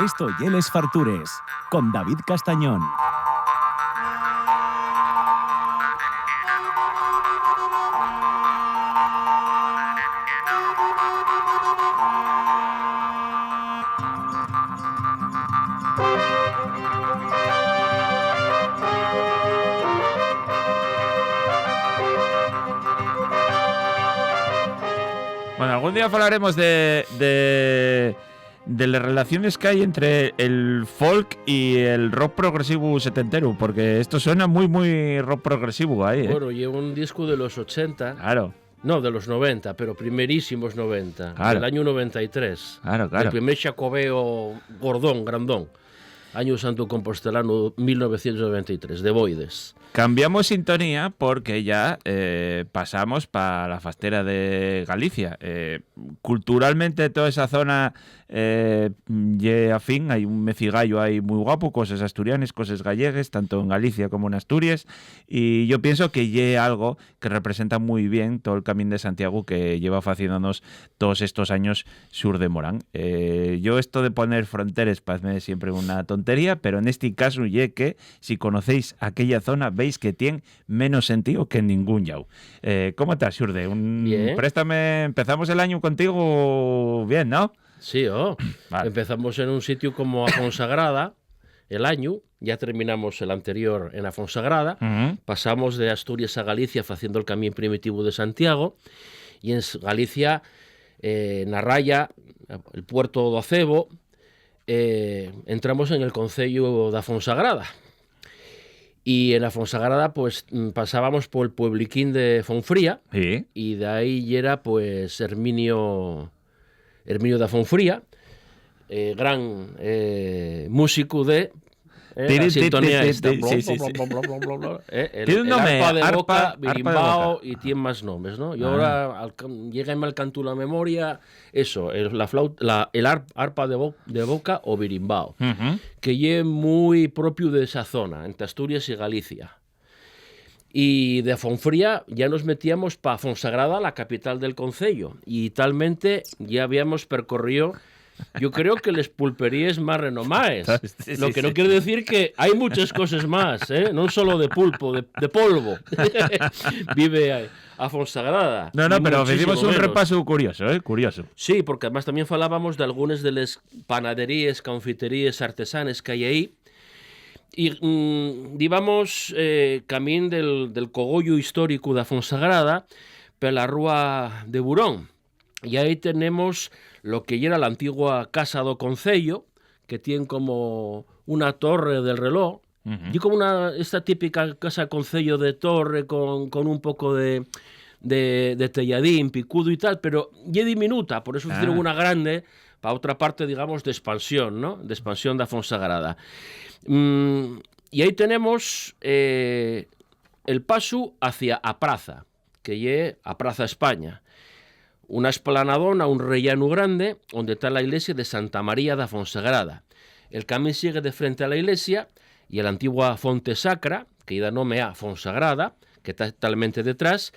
Esto y Les Fartures, con David Castañón. Bueno, algún día hablaremos de las relaciones que hay entre el folk y el rock progresivo setentero, porque esto suena muy rock progresivo ahí, ¿eh? Bueno, lleva un disco de los 80. Claro. No, de los 90, pero primerísimos 90. Claro. Del año 93. Claro. El primer Xacobeo grandón. Año Santo Compostelano 1993, de Boides. Cambiamos sintonía porque ya pasamos para la fastera de Galicia. Culturalmente toda esa zona afín, hay un mecigallo ahí muy guapo, cosas asturianes, cosas gallegues, tanto en Galicia como en Asturias, y yo pienso que lle algo que representa muy bien todo el Camín de Santiago que lleva haciéndonos todos estos años sur de Morán. Yo esto de poner fronteras parece siempre una tontería, pero en este caso lle que si conocéis aquella zona veis que tiene menos sentido que en ningún yau. ¿Cómo estás, Xurde? Bien. Préstame, empezamos el año contigo bien, ¿no? Sí, Vale. Empezamos en un sitio como a Fonsagrada, el año, ya terminamos el anterior en a Fonsagrada, pasamos de Asturias a Galicia haciendo el Camín Primitivo de Santiago, y en Galicia, na raya, el puerto do Acebo, entramos en el concello da Fonsagrada. Y en la Fonsagrada, pues, pasábamos por el puebliquín de Fonfría, Sí. y de ahí era, pues, Herminio da Fonfría, gran músico de la sintonía esta. El arpa de boca, birimbao, y tiene más nombres, ¿no? Y ahora llega al canto la memoria, eso, el arpa de boca o birimbao, que es muy propio de esa zona, entre Asturias y Galicia. Y de Fonfría ya nos metíamos para Fonsagrada, la capital del concello, y talmente ya habíamos percorrido, yo creo que les pulperías más renomaes. Lo que no quiere decir que hay muchas cosas más, no solo de pulpo, de polvo. Vive a Fonsagrada. No, pero hicimos un menos. repaso curioso, curioso. Sí, porque además también falábamos de algunas de las panaderías, confiterías artesanas que hay ahí. Y digamos, camín del cogollo histórico de Fonsagrada por la rúa de Burón. Y ahí tenemos lo que era la antigua casa do concello, que tiene como una torre del reloj, y como esta típica casa concello de torre con un poco de telladín, picudo y tal, pero ya diminuta, por eso hicieron una grande para otra parte, digamos, de expansión, ¿no? De expansión de Fonsagrada. Y ahí tenemos el paso hacia a praza, que es a Praza España. Una esplanadona, un rellano grande, donde está la iglesia de Santa María da Fonsagrada. El camino sigue de frente a la iglesia y a la antigua fonte sacra, que da nombre a Fonsagrada, que está totalmente detrás.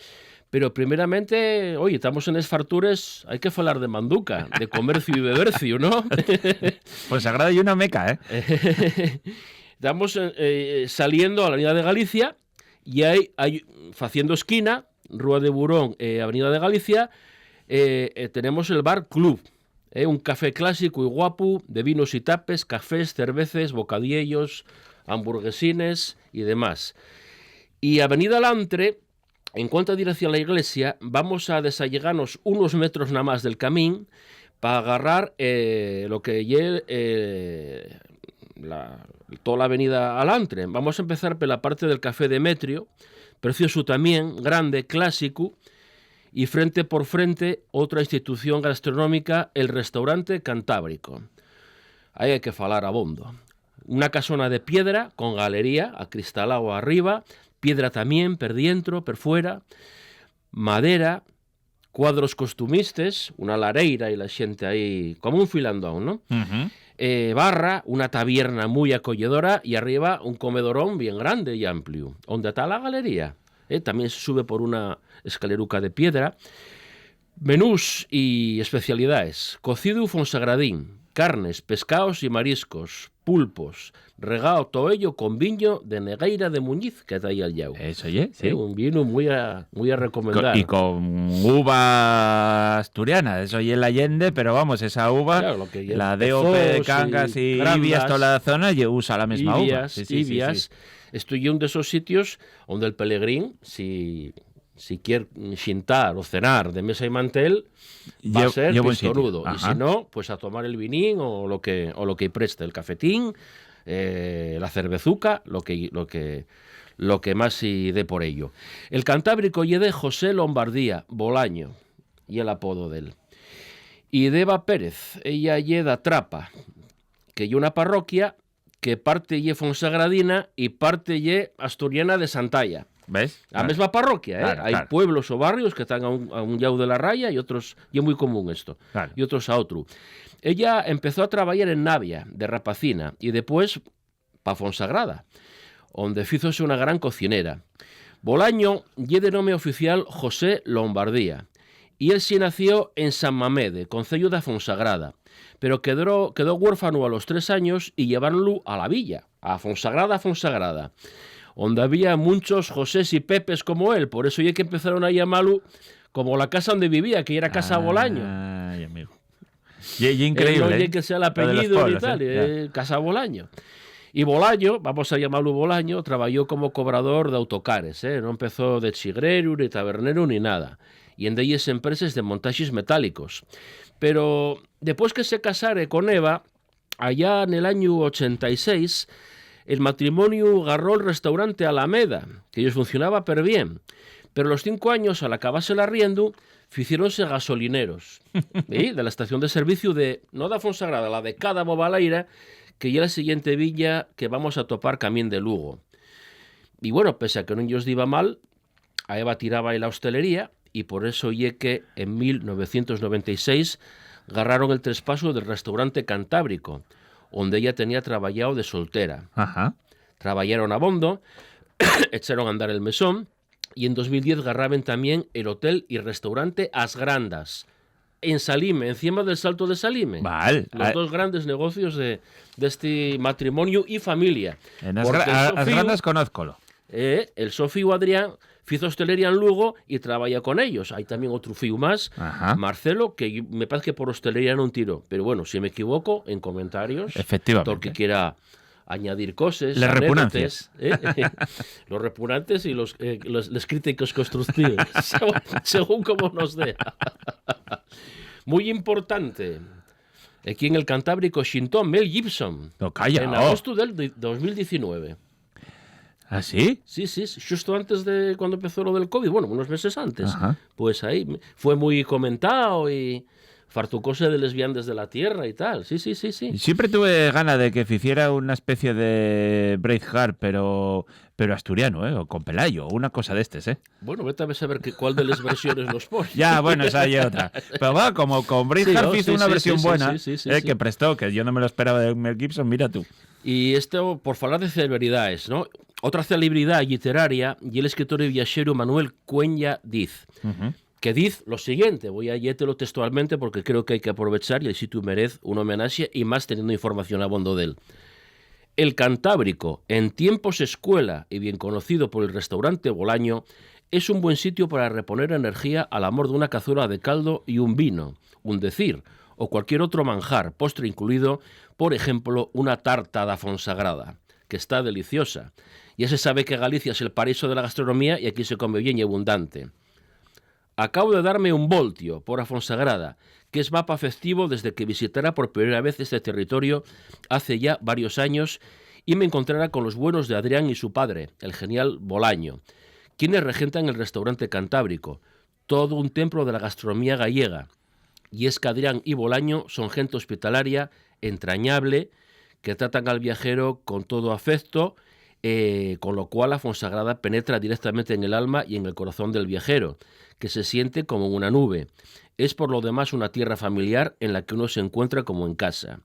Pero primeramente, oye, estamos en Les Fartures, hay que hablar de manduca, de comercio y bebercio, ¿no? Fonsagrada y una meca, Estamos saliendo a la Avenida de Galicia y hay haciendo esquina, Rúa de Burón, Avenida de Galicia, tenemos el bar Club, un café clásico y guapo de vinos y tapes, cafés, cervezas, bocadillos, hamburguesines y demás. Y Avenida Lantre, en cuanto a dirección a la iglesia, vamos a desallegarnos unos metros nada más del camín para agarrar lo que es toda la avenida Alantre. Vamos a empezar por la parte del café Demetrio, precioso también, grande, clásico, y frente por frente otra institución gastronómica, el restaurante Cantábrico. Ahí hay que falar abondo. Una casona de piedra con galería acristalado arriba, piedra también per dentro, per fuera, madera, cuadros costumistes, una lareira y la xente ahí como un filandón, ¿no? Barra, una taberna muy acogedora y arriba un comedorón bien grande y amplio, donde está la galería. También se sube por una escaleruca de piedra. Menús y especialidades: cocido fonsagradín, carnes, pescados y mariscos, pulpos, regado todo ello con viño de Negueira de Muñiz, que está ahí al llau. Eso, oye, sí. Un vino muy a recomendar. Y con uva asturiana, eso y el Allende, pero vamos, esa uva, Claro, lo que la DOP de Cangas y Grandas, Ibias, toda la zona, usa la misma uva. Sí, sí, Ibias. sí. Estoy uno de esos sitios donde el pelegrín, si quiere xintar o cenar de mesa y mantel, va a ser pistonudo. Y si no, pues a tomar el vinín o lo que preste, el cafetín, la cervezuca, lo que más se dé por ello. El Cantábrico lle de José Lombardía, Bolaño, y el apodo de él. Y de Eva Pérez, ella lle da Trapa, que lle una parroquia que parte lle Fonsagradina y parte lle asturiana de Santalla. ¿Ves? La mesma parroquia, ¿eh? Claro, Hay pueblos o barrios que están a un llau de la raya y otros, y es muy común esto, Claro. y otros a otro. Ella empezó a trabajar en Navia, de rapacina, y después pa Fonsagrada, donde fízose una gran cocinera. Bolaño lle de nome oficial José Lombardía, y él sí nació en San Mamede, concello da Fonsagrada, pero quedó huérfano a los 3 años y llevaronlo a la villa, a Fonsagrada, donde había muchos Josés y Pepes como él, por eso ya que empezaron a llamarlo como la casa donde vivía, que era Casa Bolaño. Ay, amigo. Y increíble. No que sea el apellido pueblos, y tal, Casa Bolaño. Y Bolaño, vamos a llamarlo Bolaño, trabajó como cobrador de autocares, no empezó de chigrero, ni tabernero, ni nada. Y en ellas empresas de montajes metálicos. Pero después que se casare con Eva, allá en el año 86, el matrimonio agarró el restaurante Alameda, que ellos funcionaba per bien. Pero a los 5 años, al acabarse el arriendo, hicieronse gasolineros, ¿sí? De la estación de servicio de, no da Fonsagrada, la de Cada Bobaleira, que ya la siguiente villa que vamos a topar camín de Lugo. Y bueno, pese a que no ellos iba mal, a Eva tiraba ahí la hostelería, y por eso ye que en 1996 agarraron el traspaso del restaurante Cantábrico, donde ella tenía trabajado de soltera. Ajá. Trabajaron a bondo, echaron a andar el mesón, y en 2010 agarraban también el hotel y restaurante As Grandas, en Salime, encima del Salto de Salime. Vale. Los dos grandes negocios de este matrimonio y familia. En As Grandas conózcolo. El Sofío Adrián fizo hostelería en Lugo y trabaja con ellos. Hay también otro fío más, Ajá. Marcelo, que me parece que por hostelería no tiró. Pero bueno, si me equivoco, en comentarios, Efectivamente. todo el que quiera añadir cosas, Les repugnantes, los repugnantes y los críticos constructivos, según como nos dé. Muy importante. Aquí en el Cantábrico xintó Mel Gibson. No, calla, en agosto del 2019. ¿Ah, sí? Sí, justo antes de cuando empezó lo del COVID, bueno, unos meses antes. Ajá. Pues ahí fue muy comentado y fartucóse de lesbianas de la tierra y tal. Sí. Siempre tuve ganas de que hiciera una especie de Braveheart, pero asturiano, o con Pelayo, una cosa de estes, Bueno, vete a saber cuál de las versiones nos pone. Ya, bueno, esa hay otra. Pero va, como con Braveheart hizo una versión buena, que prestó, que yo no me lo esperaba de Mel Gibson, mira tú. Y esto, por hablar de celebridades, ¿no? Otra celebridad literaria y el escritor y viajero Manuel Cuenya Diz. Uh-huh. Que dice lo siguiente, voy a leértelo textualmente porque creo que hay que aprovechar y el sitio merece un homenaje y más teniendo información a bondo de él. El Cantábrico, en tiempos escuela y bien conocido por el restaurante Bolaño, es un buen sitio para reponer energía al amor de una cazuela de caldo y un vino, un decir, o cualquier otro manjar, postre incluido, por ejemplo, una tarta da Fonsagrada, que está deliciosa. Ya se sabe que Galicia es el paraíso de la gastronomía y aquí se come bien y abundante. Acabo de darme un voltio por a Fonsagrada, que es mapa festivo desde que visitara por primera vez este territorio hace ya varios años y me encontrara con los buenos de Adrián y su padre, el genial Bolaño, quienes regentan el restaurante Cantábrico, todo un templo de la gastronomía gallega. Y es que Adrián y Bolaño son gente hospitalaria, entrañable, que tratan al viajero con todo afecto, con lo cual la Fonsagrada penetra directamente en el alma y en el corazón del viajero, que se siente como en una nube. Es por lo demás una tierra familiar en la que uno se encuentra como en casa.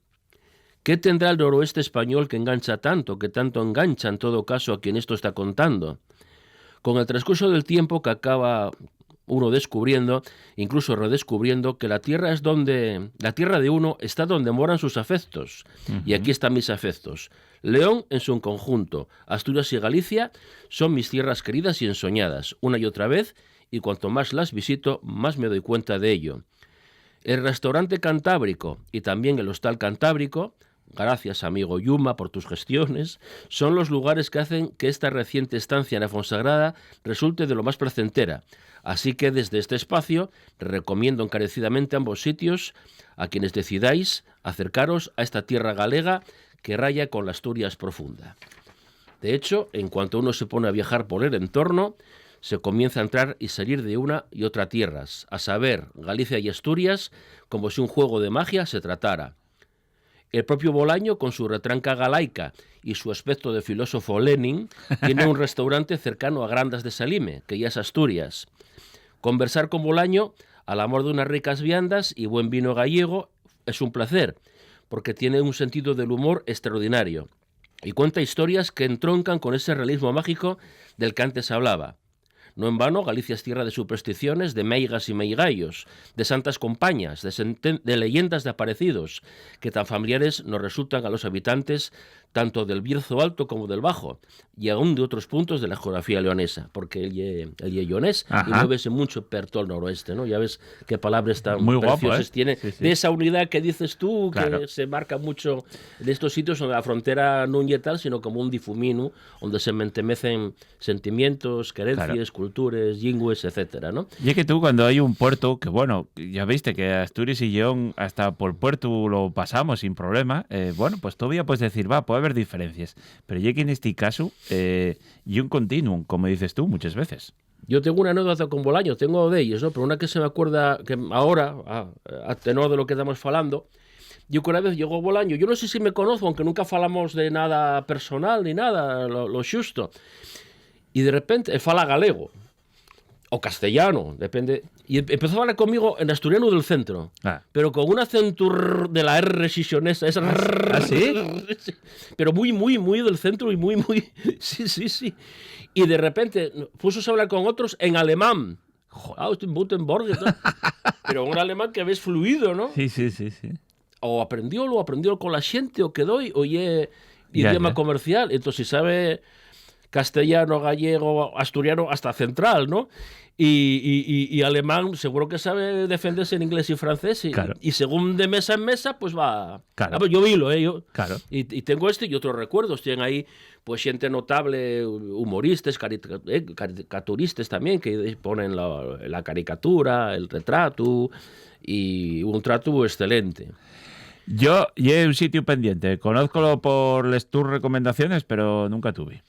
¿Qué tendrá el noroeste español que engancha tanto, que tanto engancha en todo caso a quien esto está contando? Con el transcurso del tiempo que acaba uno descubriendo, incluso redescubriendo, que la tierra de uno está donde moran sus afectos. Y aquí están mis afectos. León en su conjunto, Asturias y Galicia son mis tierras queridas y ensoñadas, una y otra vez, y cuanto más las visito, más me doy cuenta de ello. El restaurante Cantábrico y también el hostal Cantábrico, gracias amigo Yuma por tus gestiones, son los lugares que hacen que esta reciente estancia en la Fonsagrada resulte de lo más placentera. Así que desde este espacio recomiendo encarecidamente ambos sitios a quienes decidáis acercaros a esta tierra galega que raya con la Asturias profunda. De hecho, en cuanto uno se pone a viajar por el entorno, se comienza a entrar y salir de una y otra tierras, a saber, Galicia y Asturias, como si un juego de magia se tratara. El propio Bolaño, con su retranca galaica y su aspecto de filósofo Lenin, tiene un restaurante cercano a Grandas de Salime, que ya es Asturias. Conversar con Bolaño, al amor de unas ricas viandas y buen vino gallego, es un placer, porque tiene un sentido del humor extraordinario y cuenta historias que entroncan con ese realismo mágico del que antes hablaba. No en vano, Galicia es tierra de supersticiones, de meigas y meigallos, de santas compañas, de leyendas de aparecidos, que tan familiares nos resultan a los habitantes tanto del Bierzo Alto como del Bajo, y aún de otros puntos de la geografía leonesa, porque él es leonés y muévese mucho per todo el noroeste, ¿no? Ya ves qué palabras tan muy preciosas tiene, sí. de esa unidad que dices tú, claro, que se marca mucho de estos sitios donde la frontera no es tal, sino como un difumino, donde se entemecen sentimientos, querencias, culturas, lingües, etcétera, ¿no? Y es que tú cuando hay un puerto, que bueno, ya viste que Asturias y León hasta por puerto lo pasamos sin problema, bueno, pues todavía puedes decir, va, puede haber diferencias, pero ya que en este caso, y un continuum, como dices tú muchas veces. Yo tengo una anécdota con Bolaño, tengo de ellos, ¿no? Pero una que se me acuerda que ahora, a tenor de lo que estamos falando, yo que una vez llegó Bolaño, yo no sé si me conozco, aunque nunca falamos de nada personal ni nada, lo xusto, y de repente fala galego, o castellano, depende. Y empezó a hablar conmigo en asturiano del centro, pero con un acento de la R sisionesa. ¿Ah, sí? Pero muy del centro y muy... Sí. Y de repente puso a hablar con otros en alemán. Guten Morgen, ¿no? Pero un alemán que ves fluido, ¿no? Sí. O aprendió con la gente, o quedó, oye, idioma comercial. Entonces, si sabe castellano, gallego, asturiano, hasta central, ¿no? Y alemán seguro que sabe defenderse en inglés y francés, y según de mesa en mesa pues va. Pues yo vilo, Claro. Y tengo este y otros recuerdos. Tienen ahí pues gente notable, humoristas, caricaturistas también, que ponen la caricatura, el retrato, y un trato excelente. Yo llegué a un sitio pendiente, conózcolo por tus recomendaciones, pero nunca tuve.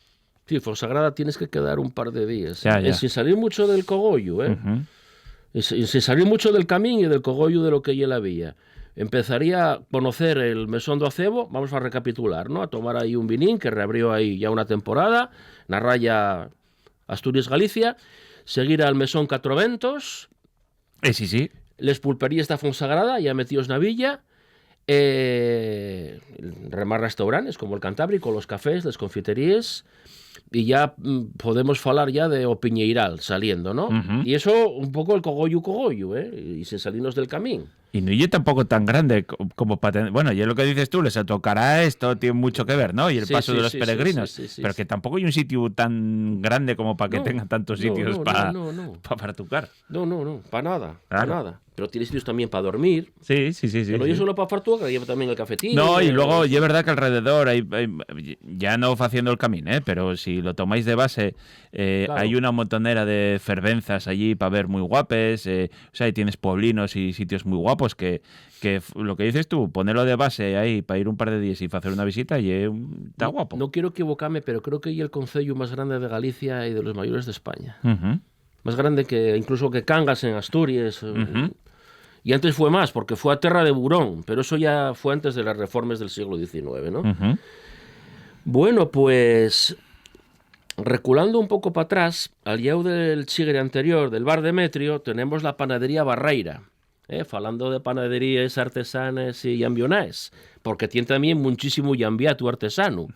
Sí, Fonsagrada tienes que quedar un par de días. Ya. Sin salir mucho del cogollo, sin salir mucho del camino y del cogollo de lo que ya la vía. Empezaría a conocer el Mesón do Acebo, vamos a recapitular, ¿no? A tomar ahí un vinín que reabrió ahí ya una temporada, na raya Asturias-Galicia, seguir al Mesón Catro Ventos. Sí. Les pulperías da Fonsagrada, ya metidos na villa. Remar restaurantes como el Cantábrico, los cafés, las confiterías, y ya podemos falar ya de Opiñeiral saliendo, ¿no? Y eso un poco el cogollo, y sin salirnos del camino. Y no es tampoco tan grande como para tener... Bueno, y es lo que dices tú, les tocará esto, tiene mucho que ver, ¿no? Y el paso de los peregrinos. Pero que tampoco hay un sitio tan grande como para que tengan tantos sitios para fartucar. No, para nada, Claro. para nada. Pero tiene sitios también para dormir. Sí. Pero yo solo para fartucar, lleva también el cafetín. No, y luego, y es verdad que alrededor, hay, ya no haciendo el camino, pero si lo tomáis de base, claro, hay una montonera de fervenzas allí para ver muy guapes, o sea, ahí tienes pueblinos y sitios muy guapos que lo que dices tú, ponerlo de base ahí para ir un par de días y hacer una visita, y está guapo. No quiero equivocarme, pero creo que es el concello más grande de Galicia y de los mayores de España. Más grande que incluso que Cangas en Asturias. Y antes fue más, porque fue a Terra de Burón, pero eso ya fue antes de las reformas del siglo XIX, ¿no? Bueno, pues reculando un poco para atrás, al lado del chigre anterior, del bar Demetrio, tenemos la panadería Barreira, falando de panaderías artesanas y llambionaes, porque tiene también muchísimo llambiatu artesano,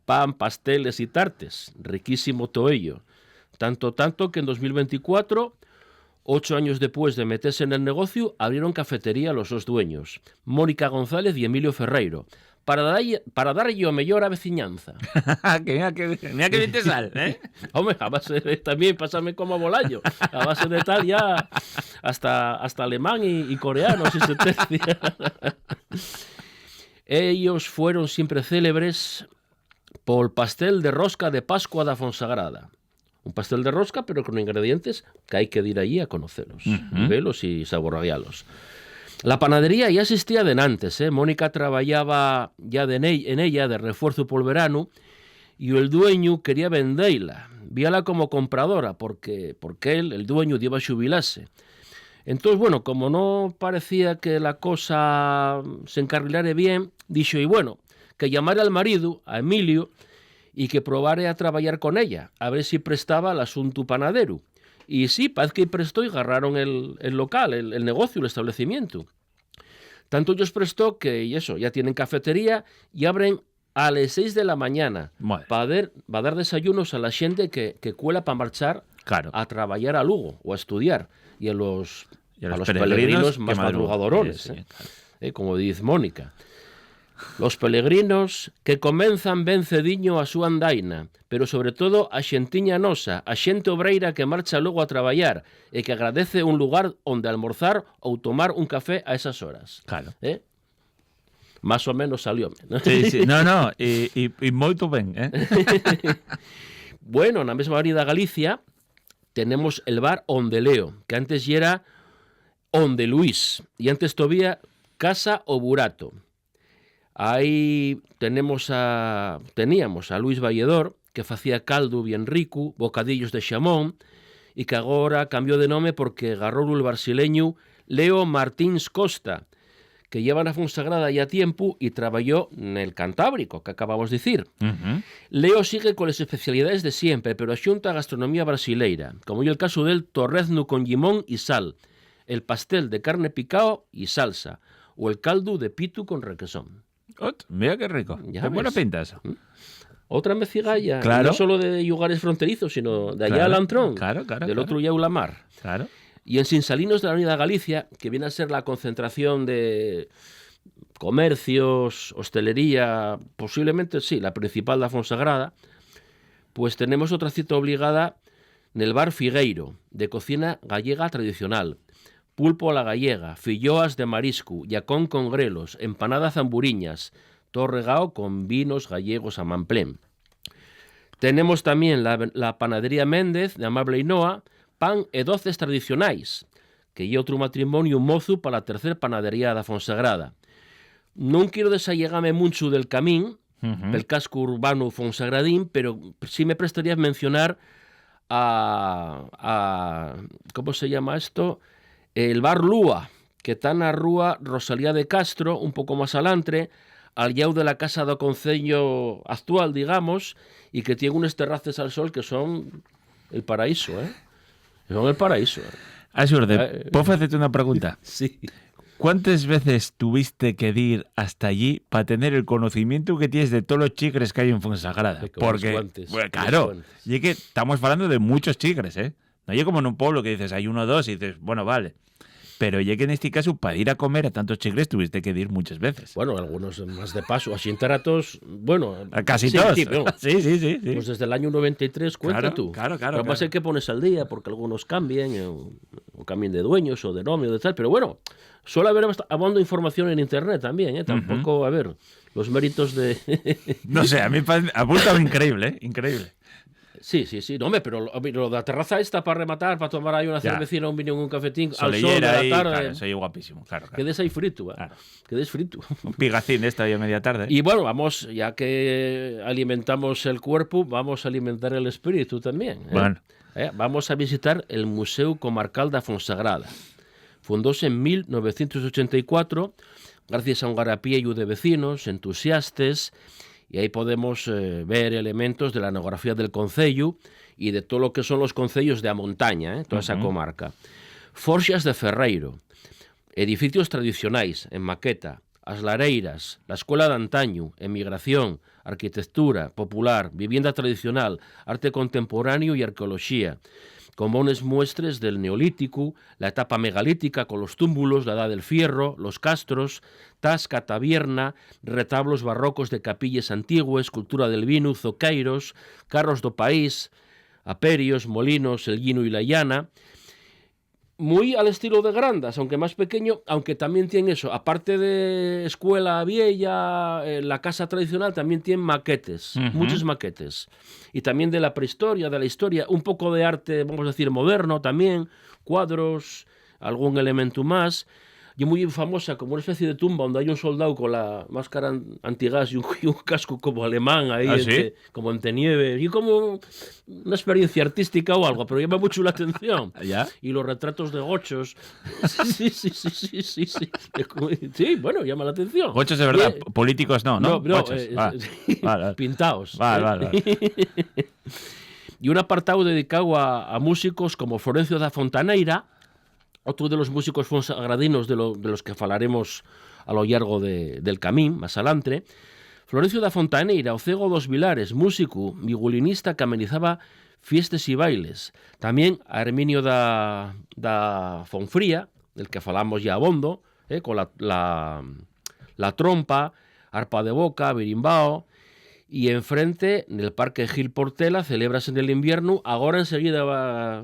pan, pasteles y tartes, riquísimo todo ello. Tanto que en 2024 8 años después de meterse en el negocio, abrieron cafetería los dos dueños, Mónica González y Emilio Ferreiro, para darlle o mellor a veciñanza. Mira que bien te sal, ¿eh? Hombre, a base de también pásame como a Bolaño, a base de tal ya hasta alemán y coreano, si se tercia. Ellos fueron siempre célebres por pastel de rosca de Pascua da Fonsagrada. Un pastel de rosca, pero con ingredientes que hay que ir allí a conocerlos, verlos y saborearlos. La panadería ya existía de antes, ¿eh? Mónica trabajaba ya en ella de refuerzo por verano y el dueño quería venderla, víala como compradora, porque él, el dueño, iba a jubilarse. Entonces, bueno, como no parecía que la cosa se encarrilara bien, dijo, y bueno, que llamara al marido, a Emilio, y que probara a trabajar con ella, a ver si prestaba el asunto panadero. Y sí, parece que prestó y agarraron el local, el negocio, el establecimiento. Tanto ellos prestó que, y eso, ya tienen cafetería y abren a las 6 de la mañana para dar desayunos a la gente que cuela para marchar a trabajar a Lugo o a estudiar. Y a los peregrinos más madrugadorones, sí, claro. Como dice Mónica. Los peregrinos que comenzan ben cediño a súa andaina, pero sobre todo a xentiña nosa, a xente obreira que marcha logo a traballar e que agradece un lugar onde almorzar ou tomar un café a esas horas. Claro. Más ou menos salió. ¿No? Sí, sí. No, e moito ben, Bueno, na mesma avenida Galicia tenemos el bar Onde Leo, que antes era Onde Luís, e antes todavía Casa o Burato. Aí teníamos a Luis Valledor, que facía caldo bien rico, bocadillos de xamón, e que agora cambiou de nome porque agarrou el brasileño Leo Martins Costa, que lleva na Fonsagrada ya tiempo y trabajó en el Cantábrico, que acabamos de decir. Leo sigue con las especialidades de siempre, pero axunta a gastronomía brasileira, como é el caso del torrezno con limón y sal, el pastel de carne picao y salsa, o el caldo de pitu con requesón. Mira qué rico. Qué buena pinta eso. Otra mecigalla, claro. No solo de lugares fronterizos, sino de allá al Antrón, del otro ya la mar. Claro. Y en Sinsalinos de la Avenida Galicia, que viene a ser la concentración de comercios, hostelería, posiblemente sí, la principal de la Fonsagrada, pues tenemos otra cita obligada en el bar Figueiro, de cocina gallega tradicional. Pulpo a la gallega, filloas de marisco, yacón con grelos, empanadas zamburiñas, todo regao con vinos gallegos a manplén. Tenemos también la panadería Méndez, de Amable Inoa, pan e doces tradicionais, que é outro matrimonio mozo para a terceira panadería da Fonsagrada. Non quero desallegame mucho del camín, del casco urbano fonsagradín, pero sí me prestaría a mencionar a ¿cómo se llama esto? El bar Lúa, que está na rúa Rosalía de Castro, un pouco máis alantre, al llau de la casa do concello actual, digamos, e que tiene unas terrazas al sol que son el paraíso, Son el paraíso. Axurde, ¿puedo hacerte una pregunta? Sí. ¿Cuántas veces tuviste que ir hasta allí para tener el conocimiento que tienes de todos los chigres que hay en Fonsagrada? Porque, bueno, claro, y es que estamos hablando de muchos chigres, No es como en un pueblo que dices hay uno o dos y dices, bueno, vale. Pero ya que en este caso, para ir a comer a tantos chigres, tuviste que ir muchas veces. Bueno, algunos más de paso, así taratos, bueno... A casi todos. Sí, bueno, sí. Pues desde el año 93, cuenta claro, tú. Claro. Lo que pasa es que pones al día, porque algunos cambian, o cambien de dueños, o de nombre, o de tal, pero bueno, suele haber abundante información en internet también, Tampoco, a ver, los méritos de... No sé, a mí apunta increíble, Increíble. Sí, no, hombre, pero lo de la terraza esta para rematar, para tomar ahí una cervecina, un vino, un cafetín, al sol de la tarde. Claro, soy guapísimo, claro. Quedes ahí frito, Claro. Quedes frito. Un pigacín esta hoy a media tarde. Y bueno, vamos, ya que alimentamos el cuerpo, vamos a alimentar el espíritu también. Bueno. Vamos a visitar el Museo Comarcal da Fonsagrada. Fundóse en 1984, gracias a un garapillo de vecinos, entusiastas. Y ahí podemos ver elementos de la etnografía del concello y de todo lo que son los concellos de a montaña, toda esa comarca. Forxas de Ferreiro, edificios tradicionais en maqueta, as lareiras, la escuela de antaño, emigración, arquitectura popular, vivienda tradicional, arte contemporáneo y arqueología. con bones muestres del Neolítico, la etapa megalítica con los túmulos, la edad del fierro, los castros, tasca, tabierna, retablos barrocos de capillas antiguas, cultura del vino, zoqueiros, carros do país, aperios, molinos, el guino y la llana, muy al estilo de Grandas, aunque más pequeño, aunque también tiene eso, aparte de escuela vieja, la casa tradicional también tiene maquetes, muchos maquetes, y también de la prehistoria, de la historia, un poco de arte, vamos a decir, moderno también, cuadros, algún elemento más, y muy famosa como una especie de tumba donde hay un soldado con la máscara antigás y un casco como alemán ahí, ¿Ah, sí? como entre nieve, y como una experiencia artística o algo, pero llama mucho la atención. ¿Ya? Y los retratos de gochos. Sí. Sí, bueno, llama la atención. Gochos de verdad, Y, políticos no, ¿no? Gochos. Vale. Pintados. Vale. Y un apartado dedicado a músicos como Florencio da Fontaneira, otro de los músicos fonsagradinos de los que falaremos a lo largo del camín, más adelante. Florencio da Fontaneira, o cego dos Vilares, músico, violinista que amenizaba fiestas y bailes. También a Herminio da Fonfría, del que falamos ya abondo, con la trompa, arpa de boca, berimbao. Y enfrente, en el Parque Gil Portela, celebras en el invierno, ahora enseguida va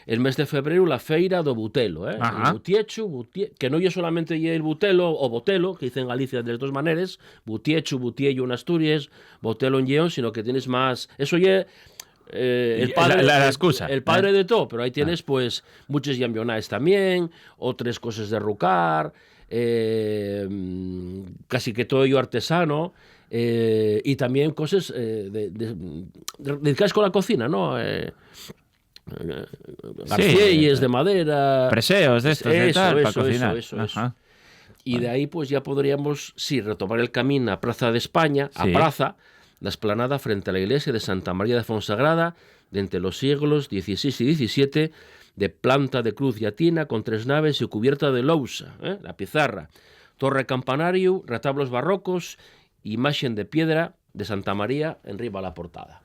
el mes de febrero, la feira do Butelo, el Butiechu, que no es solamente el Butelo o Botelo, que dice en Galicia de las dos maneras, Butiechu, Butiello en Asturias, Botelo en Lleón, sino que tienes más... Eso ya... el padre, la excusa. El padre de todo, pero ahí tienes pues muchos llambionais también, otras cosas de rucar, casi que todo ello artesano, y también cosas dedicadas con la cocina, ¿no? Garcielles de madera, preseos de estos de tal, para cocinar. Eso. Y de ahí pues ya podríamos, sí, retomar el camino a Plaza de España, a Praza, la explanada frente a la iglesia de Santa María de Fonsagrada, de entre los siglos XVI y XVII, de planta de cruz llatina, con 3 naves y cubierta de lousa, la pizarra, torre campanario, retablos barrocos, imagen de piedra de Santa María en riba a la portada.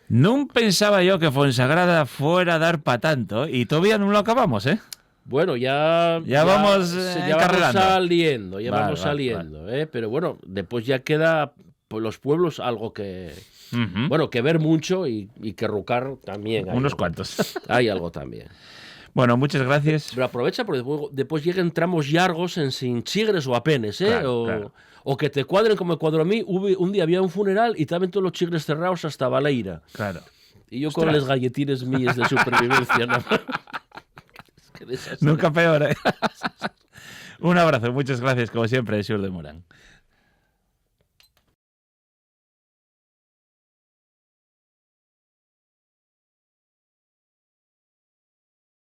No pensaba yo que Fonsagrada fuera a dar para tanto, y todavía no lo acabamos, ¿eh? Bueno, ya vamos saliendo, vamos saliendo. Pero bueno, después ya queda pues, los pueblos algo que... Bueno, que ver mucho y que rucar también. Unos cuantos. Hay algo también. Bueno, muchas gracias. Pero aprovecha porque después llegan tramos largos en sin chigres o apenas, Claro. O que te cuadren como me cuadro a mí. Un día había un funeral y estaban todos los chigres cerrados hasta Baleira. Claro. Y yo con las galletines mías de supervivencia. ¿No? Nunca peor, ¿eh? Un abrazo, muchas gracias, como siempre, Xur de Morán.